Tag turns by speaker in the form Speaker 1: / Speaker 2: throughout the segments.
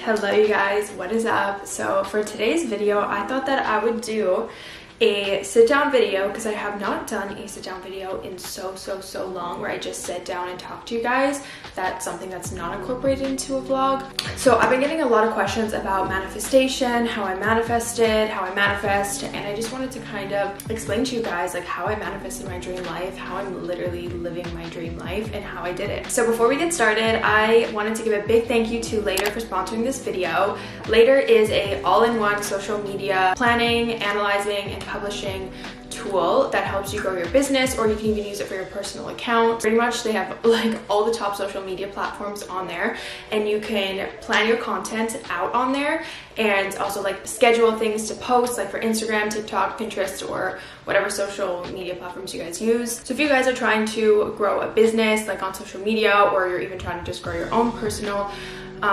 Speaker 1: Hello you guys, what is up? So for today's video, I thought that I would do a sit down video because I have not done a sit down video in so long where I just sit down and talk to you guys. That's something that's not incorporated into a vlog. So I've been getting a lot of questions about manifestation, how I manifested, how I manifest, and I just wanted to kind of explain to you guys like how I manifested my dream life, how I'm literally living my dream life, and how I did it. So before we get started, I wanted to give a big thank you to Later for sponsoring this video. Later is a all-in-one social media planning, analyzing, and publishing tool that helps you grow your business, or you can even use it for your personal account. Pretty much they have like all the top social media platforms on there, and you can plan your content out on there and also like schedule things to post, like for Instagram, TikTok, Pinterest, or whatever social media platforms you guys use. So if you guys are trying to grow a business like on social media, or you're even trying to just grow your own personal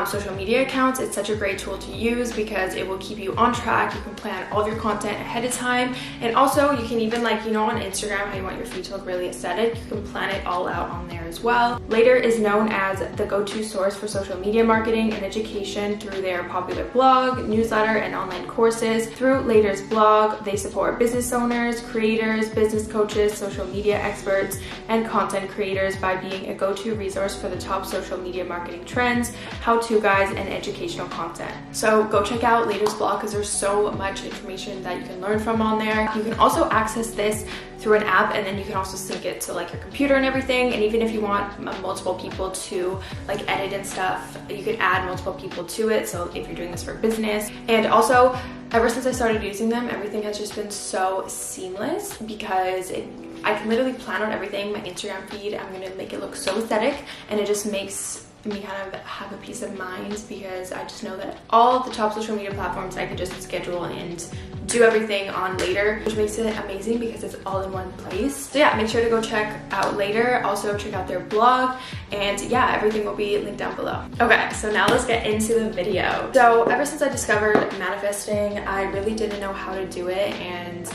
Speaker 1: social media accounts, it's such a great tool to use because it will keep you on track. You can plan all of your content ahead of time, and also you can even, like, you know, on Instagram how you want your feed to look really aesthetic, you can plan it all out on there as well. Later is known as the go-to source for social media marketing and education through their popular blog, newsletter, and online courses. Through Later's blog, they support business owners, creators, business coaches, social media experts, and content creators by being a go-to resource for the top social media marketing trends, how-to guides, and educational content. So go check out Later's blog because there's so much information that you can learn from on there. You can also access this through an app, and then you can also sync it to like your computer and everything. And even if you want multiple people to like edit and stuff, you can add multiple people to it. So if you're doing this for business, and also ever since I started using them, everything has just been so seamless because I can literally plan out everything. My Instagram feed, I'm gonna make it look so aesthetic, and it just makes me kind of have a peace of mind because I just know that all the top social media platforms I can just schedule and do everything on Later, which makes it amazing because it's all in one place. So yeah, make sure to go check out Later. Also check out their blog, and yeah, everything will be linked down below. Okay, so now let's get into the video. So ever since I discovered manifesting, I really didn't know how to do it, and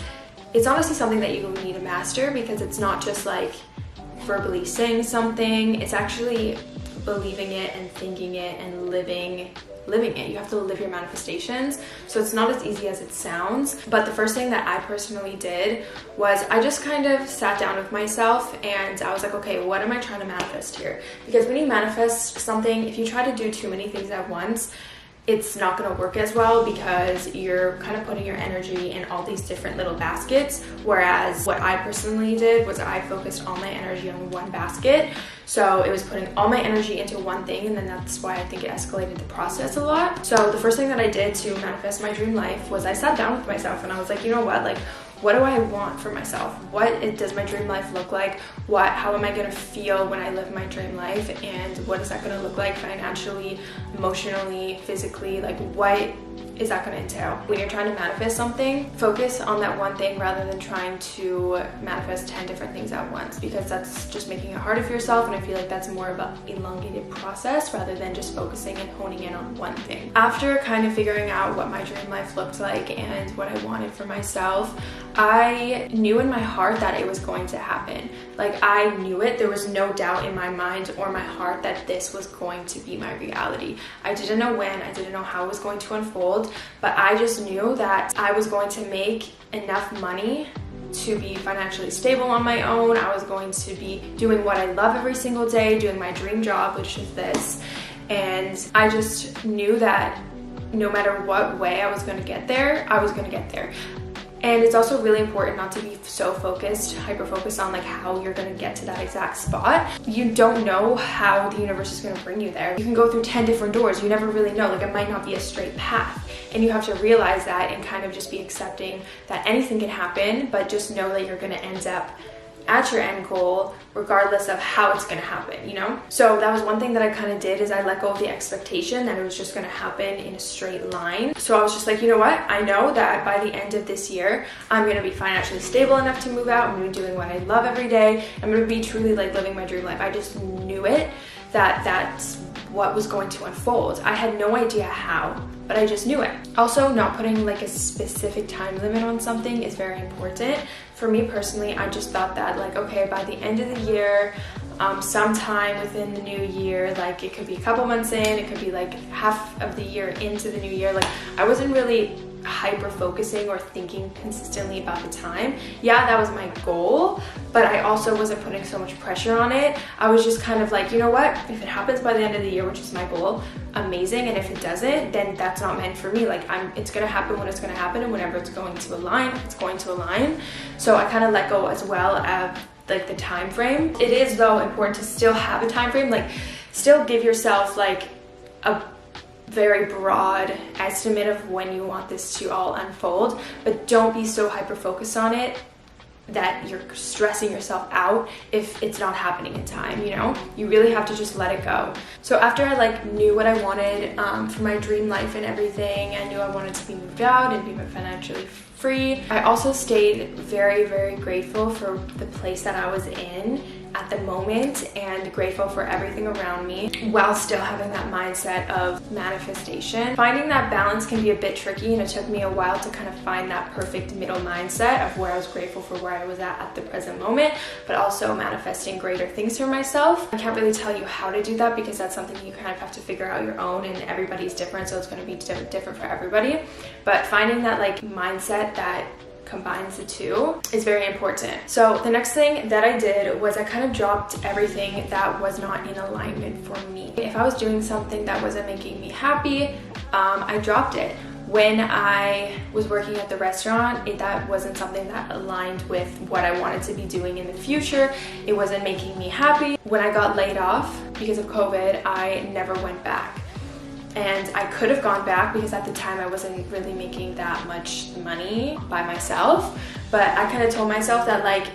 Speaker 1: it's honestly something that you need to master because it's not just like verbally saying something, it's actually believing it and thinking it and living it. You have to live your manifestations. So it's not as easy as it sounds. But the first thing that I personally did was I just kind of sat down with myself and I was like, okay, what am I trying to manifest here? Because when you manifest something, if you try to do too many things at once, it's not going to work as well because you're kind of putting your energy in all these different little baskets. Whereas what I personally did was I focused all my energy on one basket. So it was putting all my energy into one thing, and then that's why I think it escalated the process a lot. So the first thing that I did to manifest my dream life was I sat down with myself and I was like, you know what, like, what do I want for myself? What does my dream life look like? How am I gonna feel when I live my dream life? And what is that gonna look like financially, emotionally, physically? Like, what is that gonna entail? When you're trying to manifest something, focus on that one thing rather than trying to manifest 10 different things at once, because that's just making it harder for yourself, and I feel like that's more of an elongated process rather than just focusing and honing in on one thing. After kind of figuring out what my dream life looked like and what I wanted for myself, I knew in my heart that it was going to happen. Like, I knew it. There was no doubt in my mind or my heart that this was going to be my reality. I didn't know when, I didn't know how it was going to unfold, but I just knew that I was going to make enough money to be financially stable on my own. I was going to be doing what I love every single day, doing my dream job, which is this. And I just knew that no matter what way I was going to get there, I was going to get there. And it's also really important not to be so focused, hyper-focused on like how you're gonna get to that exact spot. You don't know how the universe is gonna bring you there. You can go through 10 different doors. You never really know. Like, it might not be a straight path. And you have to realize that and kind of just be accepting that anything can happen, but just know that you're gonna end up at your end goal regardless of how it's going to happen, you know? So that was one thing that I kind of did, is I let go of the expectation that it was just going to happen in a straight line. So I was just like, you know what, I know that by the end of this year I'm going to be financially stable enough to move out. I'm going to be doing what I love every day. I'm going to be truly like living my dream life. I just knew it, that that's what was going to unfold. I had no idea how, but I just knew it. Also, not putting like a specific time limit on something is very important. For me personally, I just thought that like, okay, by the end of the year, sometime within the new year. Like it could be a couple months in, it could be like half of the year into the new year. Like I wasn't really hyper focusing or thinking consistently about the time. Yeah, that was my goal, but I also wasn't putting so much pressure on it. I was just kind of like, you know what, if it happens by the end of the year, which is my goal, amazing, and if it doesn't, then that's not meant for me. Like it's gonna happen when it's gonna happen, and whenever it's going to align, it's going to align. So I kind of let go as well of like the time frame. It is though important to still have a time frame, like still give yourself like a very broad estimate of when you want this to all unfold, but don't be so hyper focused on it that you're stressing yourself out if it's not happening in time. You know, you really have to just let it go. So after I like knew what I wanted for my dream life and everything, I knew I wanted to be moved out and be financially free. I also stayed very, very grateful for the place that I was in at the moment and grateful for everything around me while still having that mindset of manifestation. Finding that balance can be a bit tricky, and it took me a while to kind of find that perfect middle mindset of where I was grateful for where I was at the present moment, but also manifesting greater things for myself. I can't really tell you how to do that because that's something you kind of have to figure out your own, and everybody's different, so it's going to be different for everybody. But finding that like mindset that combines the two is very important. So the next thing that I did was I kind of dropped everything that was not in alignment for me. If I was doing something that wasn't making me happy, I dropped it. When I was working at the restaurant, that wasn't something that aligned with what I wanted to be doing in the future. It wasn't making me happy. When I got laid off because of COVID, I never went back. And I could have gone back because at the time I wasn't really making that much money by myself. But I kind of told myself that like,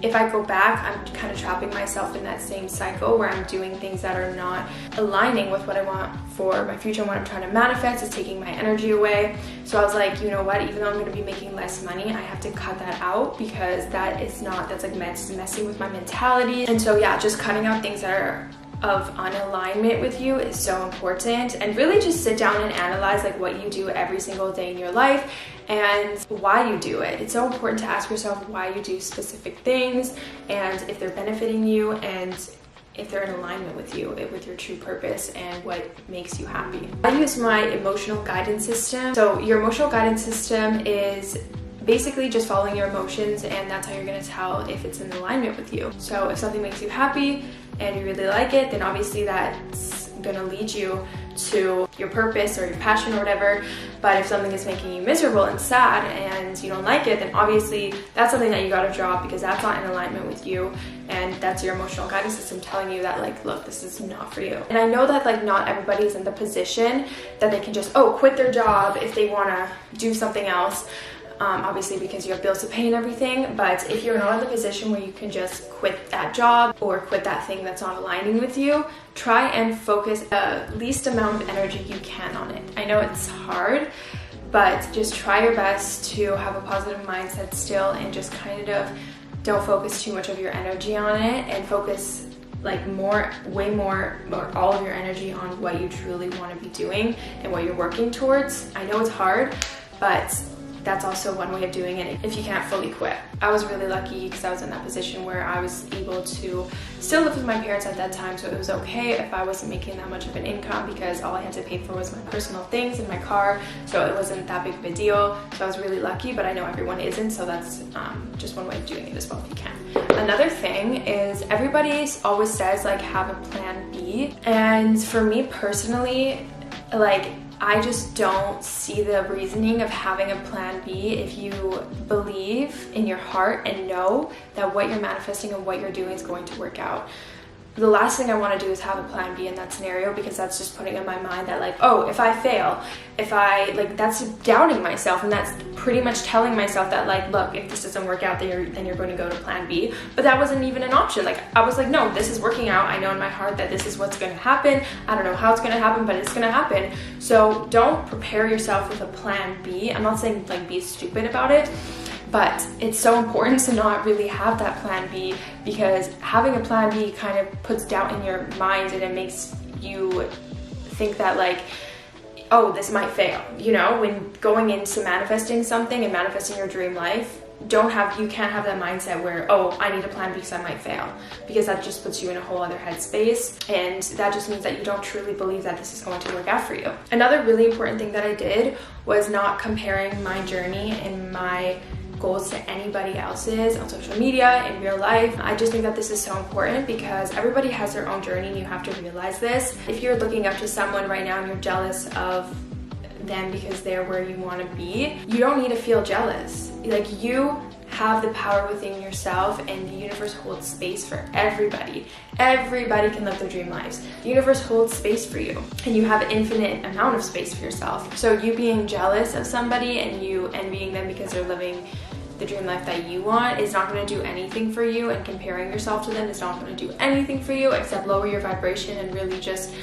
Speaker 1: if I go back, I'm kind of trapping myself in that same cycle where I'm doing things that are not aligning with what I want for my future and what I'm trying to manifest. Is taking my energy away. So I was like, you know what, even though I'm going to be making less money, I have to cut that out because that's like messing with my mentality. And so yeah, just cutting out things that are of unalignment with you is so important, and really just sit down and analyze like what you do every single day in your life and why you do it. It's so important to ask yourself why you do specific things and if they're benefiting you and if they're in alignment with you, with your true purpose and what makes you happy. I use my emotional guidance system. So your emotional guidance system is basically just following your emotions, and that's how you're going to tell if it's in alignment with you. So if something makes you happy and you really like it, then obviously that's going to lead you to your purpose or your passion or whatever. But if something is making you miserable and sad and you don't like it, then obviously that's something that you got to drop because that's not in alignment with you, and that's your emotional guidance system telling you that like, look, this is not for you. And I know that like not everybody's in the position that they can just quit their job if they want to do something else. Obviously because you have bills to pay and everything, but if you're not in the position where you can just quit that job or quit that thing that's not aligning with you, try and focus the least amount of energy you can on it. I know it's hard, but just try your best to have a positive mindset still and just kind of don't focus too much of your energy on it, and focus like way more all of your energy on what you truly want to be doing and what you're working towards. I know it's hard, but that's also one way of doing it if you can't fully quit. I was really lucky because I was in that position where I was able to still live with my parents at that time, so it was okay if I wasn't making that much of an income because all I had to pay for was my personal things and my car, so it wasn't that big of a deal. So I was really lucky, but I know everyone isn't, so that's just one way of doing it as well if you can. Another thing is everybody always says like have a plan B, and for me personally, like I just don't see the reasoning of having a plan B if you believe in your heart and know that what you're manifesting and what you're doing is going to work out. The last thing I want to do is have a plan B in that scenario, because that's just putting in my mind that like, oh, if I fail, that's doubting myself, and that's pretty much telling myself that like, look, if this doesn't work out, then you're going to go to plan B. But that wasn't even an option. Like I was like, no, this is working out. I know in my heart that this is what's going to happen. I don't know how it's going to happen, but it's going to happen. So don't prepare yourself with a plan B. I'm not saying like be stupid about it, but it's so important to not really have that plan B, because having a plan B kind of puts doubt in your mind and it makes you think that like, oh, this might fail. You know, when going into manifesting something and manifesting your dream life, you can't have that mindset where, oh, I need a plan because I might fail, because that just puts you in a whole other headspace, and that just means that you don't truly believe that this is going to work out for you. Another really important thing that I did was not comparing my journey and my goals to anybody else's on social media, in real life. I just think that this is so important because everybody has their own journey and you have to realize this. If you're looking up to someone right now and you're jealous of them because they're where you want to be, you don't need to feel jealous. Like, you have the power within yourself, and the universe holds space for everybody. Everybody can live their dream lives. The universe holds space for you, and you have an infinite amount of space for yourself. So you being jealous of somebody and you envying them because they're living the dream life that you want is not going to do anything for you, and comparing yourself to them is not going to do anything for you except lower your vibration and really just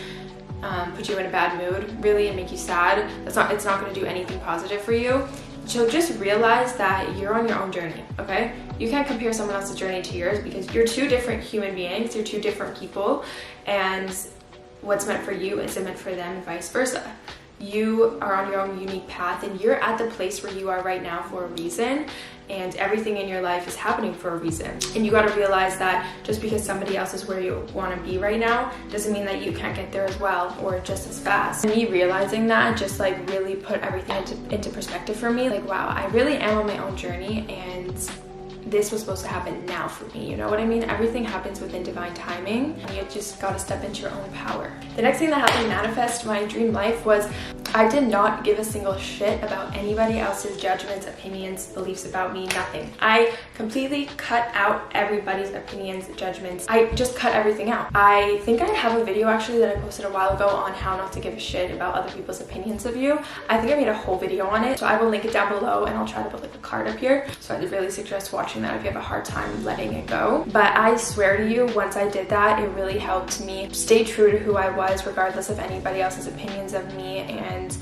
Speaker 1: put you in a bad mood, really, and make you sad. It's not going to do anything positive for you. So just realize that you're on your own journey, okay? You can't compare someone else's journey to yours because you're two different human beings, you're two different people, and what's meant for you isn't meant for them, and vice versa. You are on your own unique path, and you're at the place where you are right now for a reason, and everything in your life is happening for a reason. And you got to realize that just because somebody else is where you want to be right now doesn't mean that you can't get there as well, or just as fast. And me realizing that just like really put everything into perspective for me. Like, wow, I really am on my own journey, and this was supposed to happen now for me, you know what I mean? Everything happens within divine timing, and you just gotta step into your own power. The next thing that helped me manifest my dream life was I did not give a single shit about anybody else's judgments, opinions, beliefs about me, nothing. I completely cut out everybody's opinions, judgments. I just cut everything out. I think I have a video actually that I posted a while ago on how not to give a shit about other people's opinions of you. I think I made a whole video on it, so I will link it down below, and I'll try to put like a card up here. So I really suggest watching that if you have a hard time letting it go. But I swear to you, once I did that, it really helped me stay true to who I was regardless of anybody else's opinions of me, and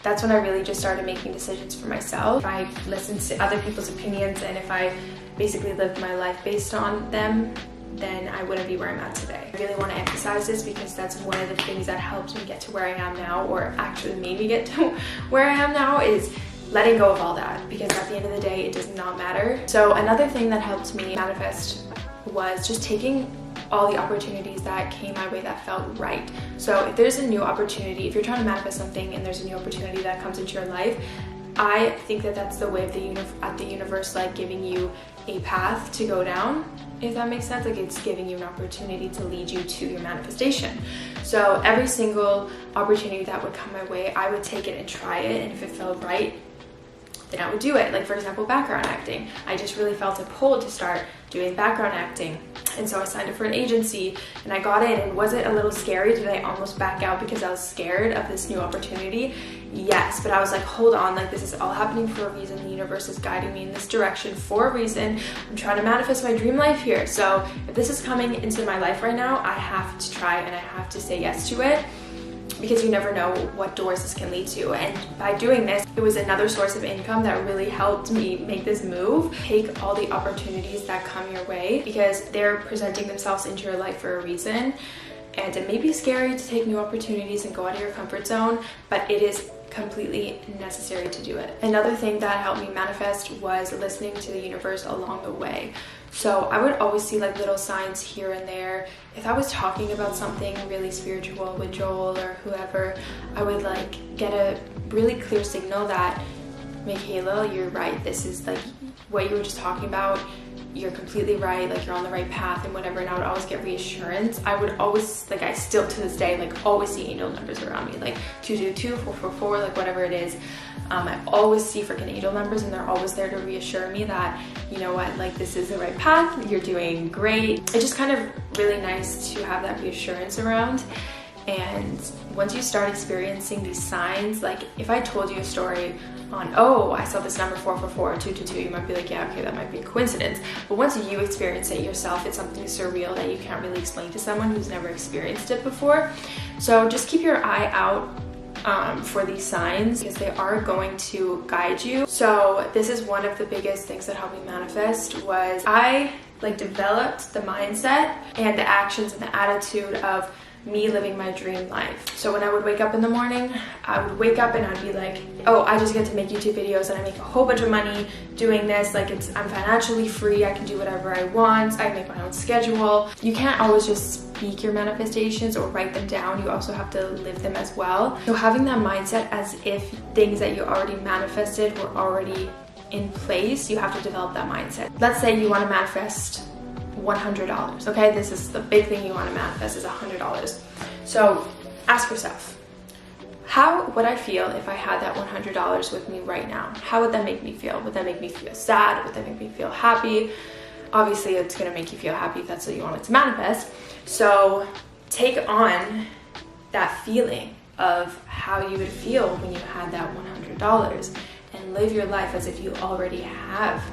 Speaker 1: that's when I really just started making decisions for myself. If I listened to other people's opinions and if I basically lived my life based on them, then I wouldn't be where I'm at today. I really want to emphasize this because that's one of the things that helped me get to where I am now, or actually made me get to where I am now, is letting go of all that, because at the end of the day, it does not matter. So another thing that helped me manifest was just taking all the opportunities that came my way that felt right. So if there's a new opportunity, if you're trying to manifest something and there's a new opportunity that comes into your life, I think that that's the way of the universe like giving you a path to go down, if that makes sense. Like, it's giving you an opportunity to lead you to your manifestation. So every single opportunity that would come my way, I would take it and try it, and if it felt right, then I would do it. Like, for example, background acting. I just really felt a pull to start doing background acting, and so I signed up for an agency and I got in. And was it a little scary? Did I almost back out because I was scared of this new opportunity? Yes, but I was like, hold on, like, this is all happening for a reason. The universe is guiding me in this direction for a reason. I'm trying to manifest my dream life here. So if this is coming into my life right now, I have to try and I have to say yes to it, because you never know what doors this can lead to. And by doing this, it was another source of income that really helped me make this move. Take all the opportunities that come your way, because they're presenting themselves into your life for a reason. And it may be scary to take new opportunities and go out of your comfort zone, but it is completely necessary to do it. Another thing that helped me manifest was listening to the universe along the way. So I would always see like little signs here and there. If I was talking about something really spiritual with Joel or whoever, I would like get a really clear signal that, Michaela, you're right. This is like what you were just talking about. You're completely right, like you're on the right path and whatever. And I would always get reassurance. I would always, like, I still to this day, like, always see angel numbers around me, like 222, 444, like whatever it is. I always see freaking angel numbers, and they're always there to reassure me that, you know what, like, this is the right path, you're doing great. It's just kind of really nice to have that reassurance around. And once you start experiencing these signs, like if I told you a story on, oh, I saw this number 444 or 222, you might be like, yeah, okay, that might be a coincidence. But once you experience it yourself, it's something surreal that you can't really explain to someone who's never experienced it before. So just keep your eye out for these signs, because they are going to guide you. So this is one of the biggest things that helped me manifest, was I like developed the mindset and the actions and the attitude of me living my dream life. So when I would wake up in the morning, I would wake up and I'd be like, oh, I just get to make YouTube videos and I make a whole bunch of money doing this. Like I'm financially free, I can do whatever I want, I make my own schedule. You can't always just speak your manifestations or write them down, you also have to live them as well. So having that mindset as if things that you already manifested were already in place, you have to develop that mindset. Let's say you want to manifest $100, okay? This is the big thing you want to manifest, is $100. So ask yourself, how would I feel if I had that $100 with me right now? How would that make me feel? Would that make me feel sad? Would that make me feel happy? Obviously, it's going to make you feel happy if that's what you want it to manifest. So take on that feeling of how you would feel when you had that $100 and live your life as if you already have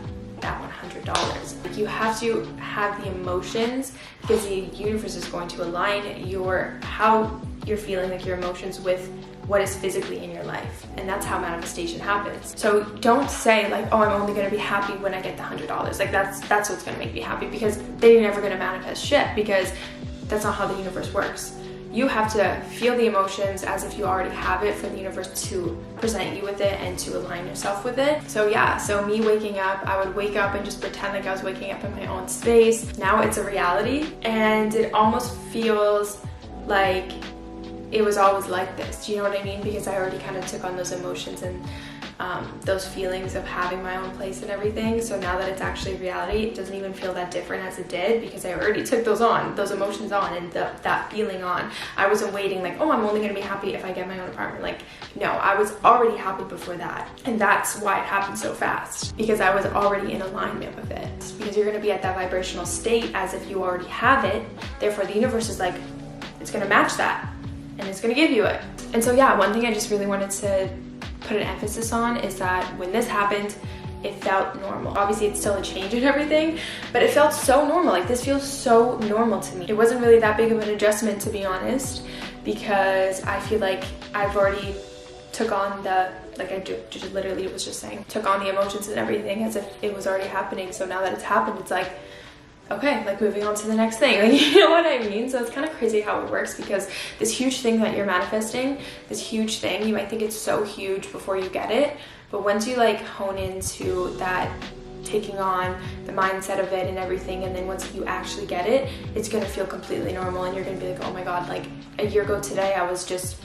Speaker 1: that $100. You have to have the emotions, because the universe is going to align how you're feeling, like your emotions, with what is physically in your life, and that's how manifestation happens. So don't say like, oh, I'm only going to be happy when I get the $100. Like that's what's going to make me happy, because then you're never going to manifest shit, because that's not how the universe works. You have to feel the emotions as if you already have it for the universe to present you with it and to align yourself with it. So yeah, so me waking up, I would wake up and just pretend like I was waking up in my own space. Now it's a reality, and it almost feels like it was always like this. Do you know what I mean? Because I already kind of took on those emotions and those feelings of having my own place and everything. So now that it's actually reality, it doesn't even feel that different as it did, because I already took those emotions on, and that feeling on. I wasn't waiting like, oh, I'm only gonna be happy if I get my own apartment. Like, no, I was already happy before that. And that's why it happened so fast, because I was already in alignment with it. Because you're gonna be at that vibrational state as if you already have it. Therefore, the universe is like, it's gonna match that, and it's gonna give you it. And so yeah, one thing I just really wanted to put an emphasis on is that when this happened, it felt normal. Obviously, it's still a change and everything, but it felt so normal. Like, this feels so normal to me. It wasn't really that big of an adjustment, to be honest, because I feel like I've already took on literally was just saying, took on the emotions and everything as if it was already happening. So now that it's happened, it's like, okay, like moving on to the next thing. Like, you know what I mean? So it's kind of crazy how it works, because this huge thing that you're manifesting, this huge thing, you might think it's so huge before you get it, but once you like hone into that, taking on the mindset of it and everything, and then once you actually get it, it's gonna feel completely normal, and you're gonna be like, oh my god, like a year ago today I was just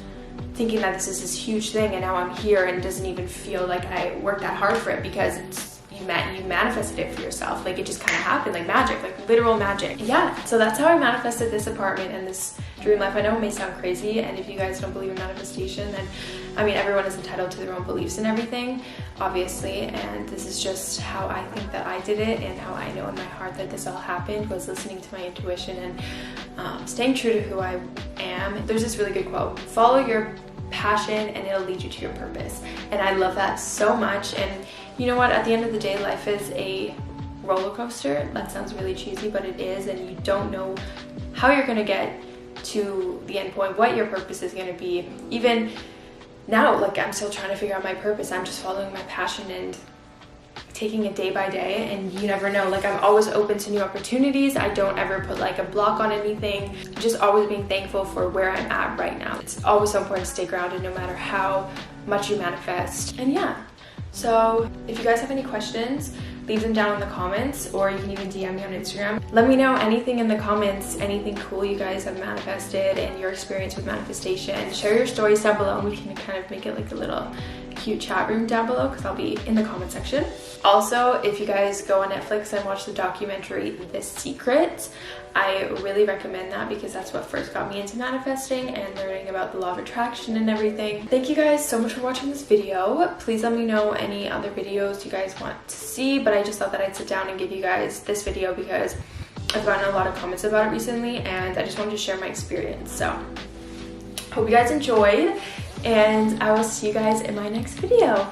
Speaker 1: thinking that this is this huge thing, and now I'm here, and it doesn't even feel like I worked that hard for it, because you manifested it for yourself. Like, it just kind of happened, like magic, like literal magic. Yeah, so that's how I manifested this apartment and this dream life. I know it may sound crazy, and if you guys don't believe in manifestation, then I mean, everyone is entitled to their own beliefs and everything, obviously, and this is just how I think that I did it, and how I know in my heart that this all happened, was listening to my intuition and staying true to who I am. There's this really good quote: follow your passion and it'll lead you to your purpose. And I love that so much. And you know what, at the end of the day, life is a roller coaster. That sounds really cheesy, but it is, and you don't know how you're gonna get to the end point, what your purpose is gonna be. Even now, like, I'm still trying to figure out my purpose. I'm just following my passion and taking it day by day, and you never know. Like, I'm always open to new opportunities. I don't ever put like a block on anything. Just always being thankful for where I'm at right now. It's always so important to stay grounded no matter how much you manifest. And yeah, so if you guys have any questions, leave them down in the comments, or you can even DM me on Instagram. Let me know anything in the comments, anything cool you guys have manifested and your experience with manifestation. Share your stories down below, and we can kind of make it like a little cute chat room down below, because I'll be in the comment section. Also, if you guys go on Netflix and watch the documentary The Secret, I really recommend that, because that's what first got me into manifesting and learning about the law of attraction and everything. Thank you guys so much for watching this video. Please let me know any other videos you guys want to see, but I just thought that I'd sit down and give you guys this video because I've gotten a lot of comments about it recently, and I just wanted to share my experience. So hope you guys enjoyed, and I will see you guys in my next video.